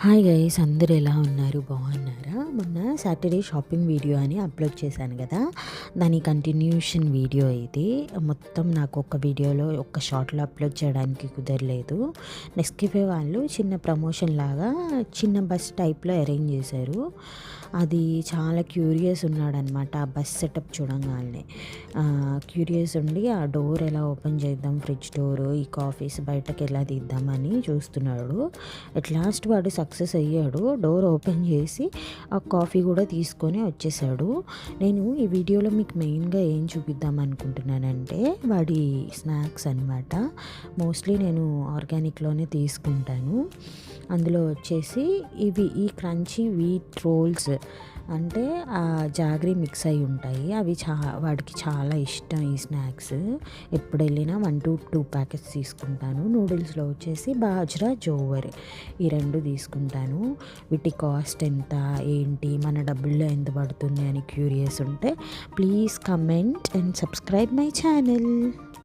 Hi guys, అందరూ ఎలా ఉన్నారు? బాగున్నారా? మొన్న సాటర్డే షాపింగ్ వీడియో అని అప్లోడ్ చేశాను కదా, దాని కంటిన్యూషన్ వీడియో ఇది. మొత్తం నాకు ఒక వీడియోలో ఒక్క షార్ట్లో అప్లోడ్ చేయడానికి కుదరలేదు. నెస్కేఫే వాళ్ళు చిన్న ప్రమోషన్ లాగా చిన్న బస్ టైప్లో అరేంజ్ చేశారు. అది చాలా క్యూరియస్ ఉన్నాడనమాట. ఆ బస్ సెటప్ చూడంగానే క్యూరియస్ ఉండి ఆ డోర్ ఎలా ఓపెన్ చేద్దాం, ఫ్రిడ్జ్ డోర్, ఈ కాఫీస్ బయటకు ఎలా తీద్దామని చూస్తున్నాడు. అట్ లాస్ట్ వాడు సక్సెస్ అయ్యాడు. డోర్ ఓపెన్ చేసి ఆ కాఫీ కూడా తీసుకొని వచ్చేసాడు. నేను ఈ వీడియోలో మీకు మెయిన్గా ఏం చూపిద్దాం అనుకుంటున్నానంటే వాడి స్నాక్స్ అనమాట. మోస్ట్లీ నేను ఆర్గానిక్లోనే తీసుకుంటాను. అందులో వచ్చేసి ఈ క్రంచీ వీట్ రోల్స్ అంటే జాగ్రీ మిక్స్ అయి ఉంటాయి. అవి వాడికి చాలా ఇష్టం ఈ స్నాక్స్. ఎప్పుడు వెళ్ళినా 1 to 2 ప్యాకెట్స్ తీసుకుంటాను. నూడిల్స్లో వచ్చేసి బాజ్రా జోవర్, ఈ 2 తీసుకుంటాను. వీటి కాస్ట్ ఎంత ఏంటి, మన డబ్బుల్లో ఎంత పడుతుంది అని క్యూరియస్ ఉంటే please comment and subscribe my channel.